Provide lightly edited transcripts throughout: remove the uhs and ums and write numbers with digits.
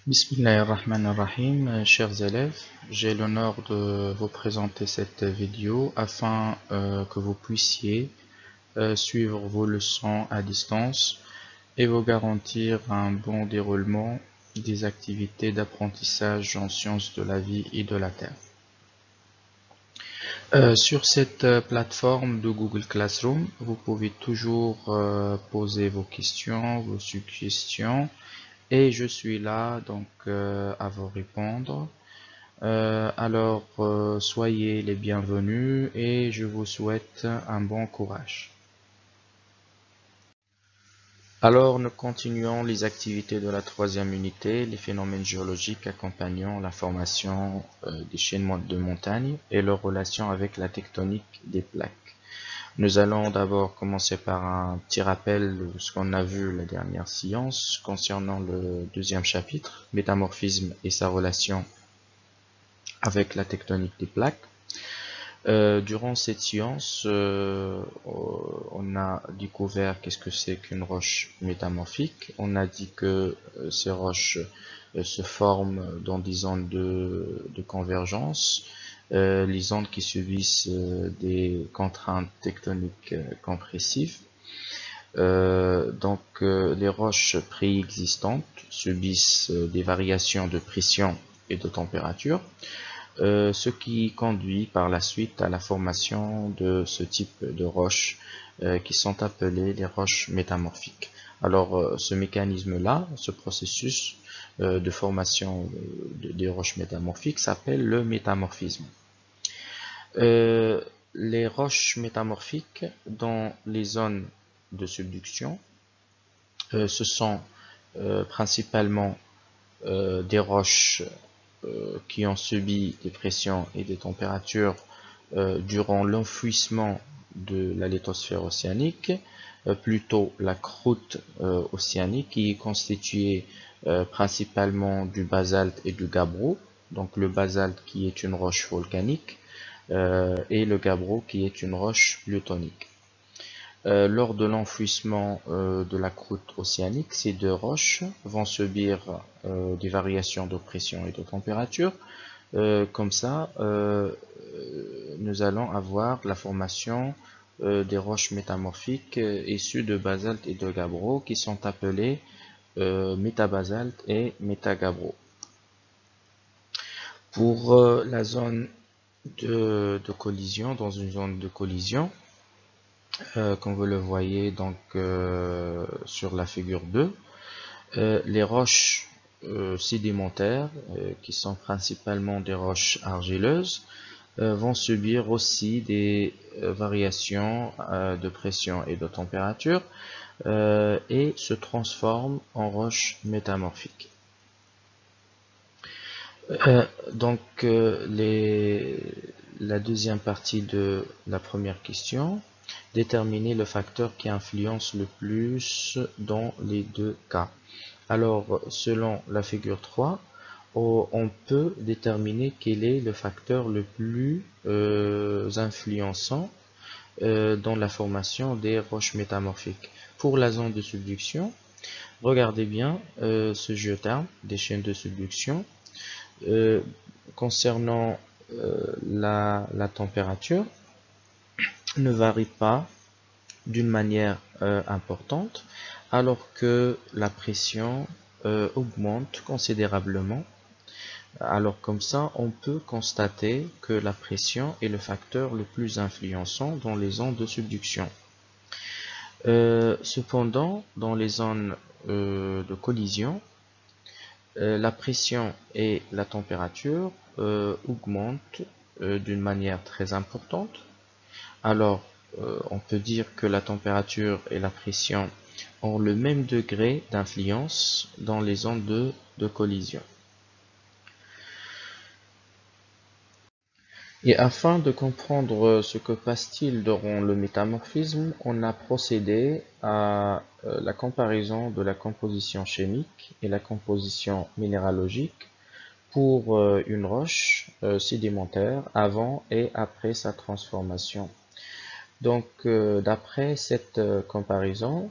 Bismillahirrahmanirrahim, chers élèves, j'ai l'honneur de vous présenter cette vidéo afin que vous puissiez suivre vos leçons à distance et vous garantir un bon déroulement des activités d'apprentissage en sciences de la vie et de la Terre. Sur cette plateforme de Google Classroom, vous pouvez toujours poser vos questions, vos suggestions et je suis là donc à vous répondre. Soyez les bienvenus et je vous souhaite un bon courage. Alors, nous continuons les activités de la troisième unité, les phénomènes géologiques accompagnant la formation des chaînes de montagnes et leur relation avec la tectonique des plaques. Nous allons d'abord commencer par un petit rappel de ce qu'on a vu la dernière séance concernant le deuxième chapitre, métamorphisme et sa relation avec la tectonique des plaques. Durant cette séance, on a découvert qu'est-ce que c'est qu'une roche métamorphique. On a dit que ces roches se forment dans des zones de convergence, les zones qui subissent des contraintes tectoniques compressives. Les roches préexistantes subissent des variations de pression et de température. Ce qui conduit par la suite à la formation de ce type de roches qui sont appelées les roches métamorphiques. Alors ce mécanisme-là, ce processus de formation des roches métamorphiques s'appelle le métamorphisme. Les roches métamorphiques dans les zones de subduction, ce sont principalement des roches qui ont subi des pressions et des températures durant l'enfouissement de la lithosphère océanique, plutôt la croûte océanique qui est constituée principalement du basalte et du gabbro, donc le basalte qui est une roche volcanique et le gabbro qui est une roche plutonique. Lors de l'enfouissement de la croûte océanique, ces deux roches vont subir des variations de pression et de température. Comme ça, nous allons avoir la formation des roches métamorphiques issues de basalte et de gabbro qui sont appelées métabasalte et métagabbro. Pour la zone de collision, dans une zone de collision, comme vous le voyez donc sur la figure 2, les roches sédimentaires, qui sont principalement des roches argileuses, vont subir aussi des variations de pression et de température et se transforment en roches métamorphiques. La deuxième partie de la première question, déterminer le facteur qui influence le plus dans les deux cas. Alors, selon la figure 3, on peut déterminer quel est le facteur le plus influençant dans la formation des roches métamorphiques. Pour la zone de subduction, regardez bien ce géotherme des chaînes de subduction. Concernant la température, ne varie pas d'une manière importante, alors que la pression augmente considérablement. Alors comme ça, on peut constater que la pression est le facteur le plus influençant dans les zones de subduction. Cependant, dans les zones de collision, la pression et la température augmentent d'une manière très importante. Alors, on peut dire que la température et la pression ont le même degré d'influence dans les zones de collision. Et afin de comprendre ce que passe-t-il durant le métamorphisme, on a procédé à la comparaison de la composition chimique et la composition minéralogique pour une roche sédimentaire avant et après sa transformation. Donc, d'après cette comparaison,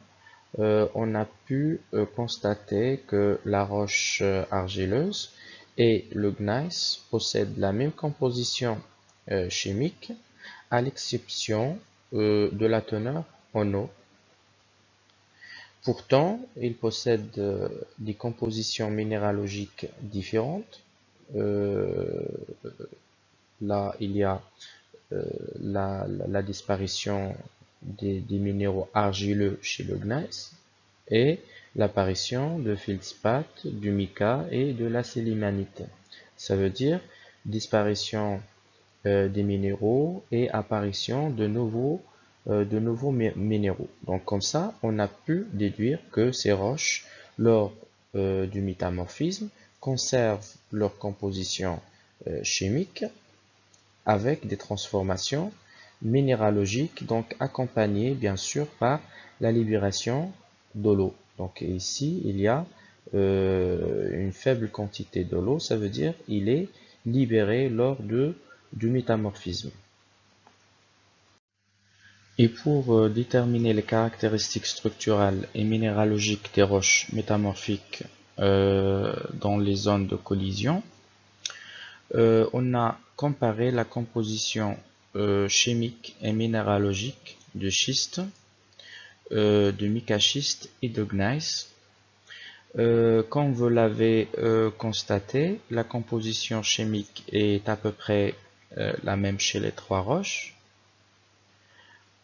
on a pu constater que la roche argileuse et le gneiss possèdent la même composition chimique, à l'exception de la teneur en eau. Pourtant, ils possèdent des compositions minéralogiques différentes. Euh, Là, il y a la disparition des minéraux argileux chez le gneiss et l'apparition de feldspath, du mica et de la sélémanite. Ça veut dire disparition des minéraux et apparition de nouveaux minéraux. Donc comme ça, on a pu déduire que ces roches, lors du métamorphisme, conservent leur composition chimique avec des transformations minéralogiques, donc accompagnées bien sûr par la libération de l'eau. Donc ici, il y a une faible quantité de l'eau, ça veut dire il est libéré lors du métamorphisme. Et pour déterminer les caractéristiques structurales et minéralogiques des roches métamorphiques dans les zones de collision, on a comparé la composition chimique et minéralogique de schiste, de micaschiste et de gneiss. Comme vous l'avez constaté, la composition chimique est à peu près la même chez les trois roches,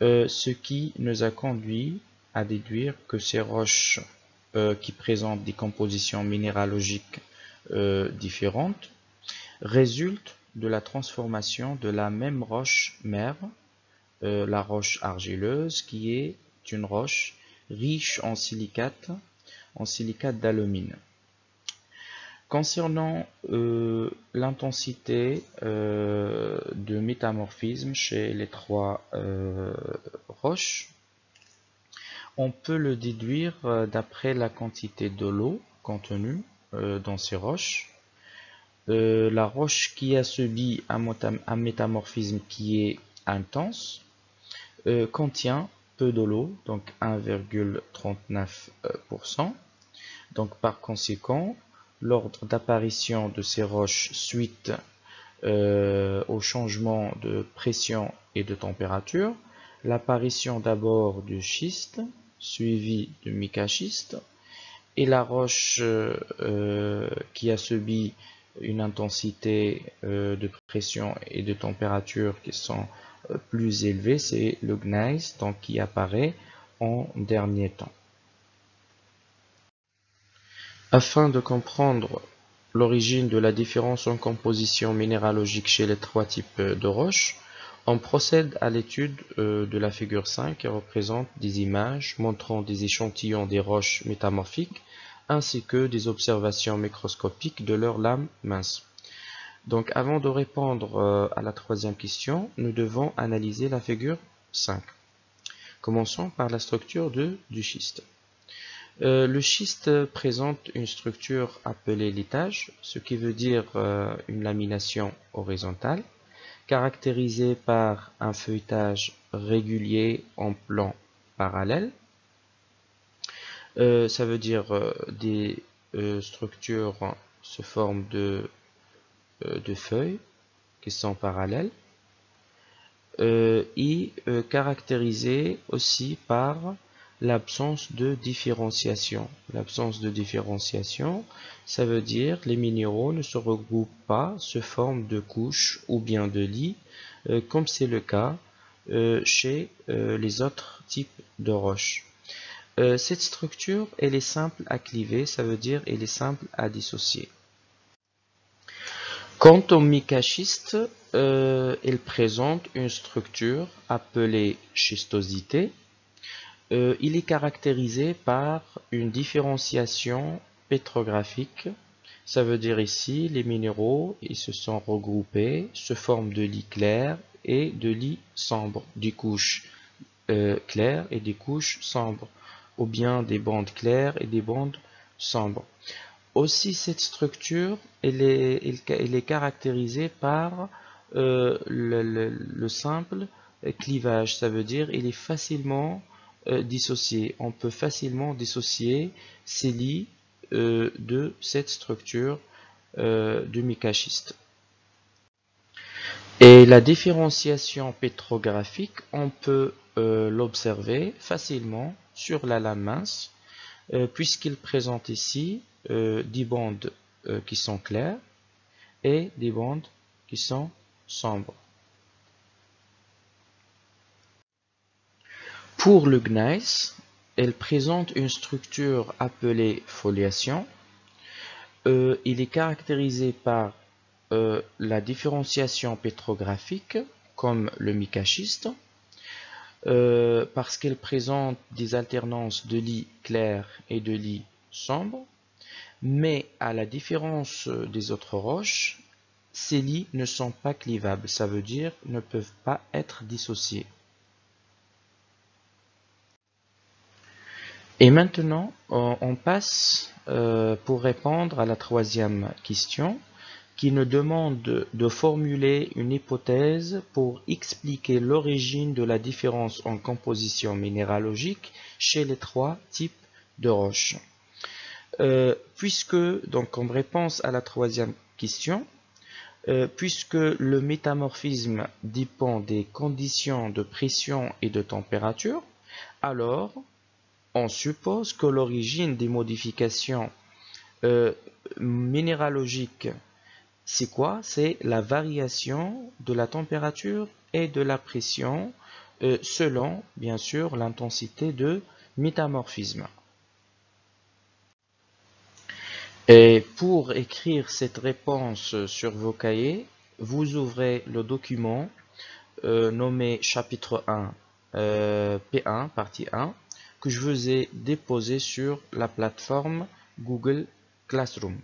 ce qui nous a conduit à déduire que ces roches qui présentent des compositions minéralogiques différentes résultent de la transformation de la même roche mère, la roche argileuse, qui est une roche riche en silicate d'alumine. Concernant l'intensité de métamorphisme chez les trois roches, on peut le déduire d'après la quantité de l'eau contenue dans ces roches. La roche qui a subi un métamorphisme qui est intense contient peu de l'eau, donc 1,39%. Donc par conséquent, l'ordre d'apparition de ces roches suite au changement de pression et de température, l'apparition d'abord du schiste, suivi du micaschiste, et la roche qui a subi une intensité de pression et de température qui sont plus élevées, c'est le gneiss, donc qui apparaît en dernier temps. Afin de comprendre l'origine de la différence en composition minéralogique chez les trois types de roches, on procède à l'étude de la figure 5 qui représente des images montrant des échantillons des roches métamorphiques ainsi que des observations microscopiques de leurs lames minces. Donc avant de répondre à la troisième question, nous devons analyser la figure 5. Commençons par la structure du schiste. Le schiste présente une structure appelée l'étage, ce qui veut dire une lamination horizontale, caractérisée par un feuilletage régulier en plan parallèle. Ça veut dire des structures se forment de feuilles qui sont parallèles et caractérisée aussi par l'absence de différenciation. L'absence de différenciation, ça veut dire les minéraux ne se regroupent pas, se forment de couches ou bien de lits, comme c'est le cas chez les autres types de roches. Cette structure, elle est simple à cliver, ça veut dire elle est simple à dissocier. Quant au micaschiste, il présente une structure appelée schistosité. Il est caractérisé par une différenciation pétrographique. Ça veut dire ici, les minéraux, ils se sont regroupés, se forment de lits clairs et de lits sombres, des couches claires et des couches sombres, ou bien des bandes claires et des bandes sombres. Aussi, cette structure, elle est caractérisée par le simple clivage. Ça veut dire il est facilement dissocier. On peut facilement dissocier ces lits de cette structure de micaschiste. Et la différenciation pétrographique, on peut l'observer facilement sur la lame mince, puisqu'il présente ici des bandes qui sont claires et des bandes qui sont sombres. Pour le gneiss, elle présente une structure appelée foliation. Il est caractérisé par la différenciation pétrographique, comme le micaschiste, parce qu'elle présente des alternances de lits clairs et de lits sombres, mais à la différence des autres roches, ces lits ne sont pas clivables, ça veut dire ne peuvent pas être dissociés. Et maintenant, on passe pour répondre à la troisième question, qui nous demande de formuler une hypothèse pour expliquer l'origine de la différence en composition minéralogique chez les trois types de roches. Puisque, donc comme réponse à la troisième question, puisque le métamorphisme dépend des conditions de pression et de température, alors on suppose que l'origine des modifications minéralogiques, c'est quoi? C'est la variation de la température et de la pression selon, bien sûr, l'intensité de métamorphisme. Et pour écrire cette réponse sur vos cahiers, vous ouvrez le document nommé chapitre 1, P1, partie 1, que je vous ai déposé sur la plateforme Google Classroom.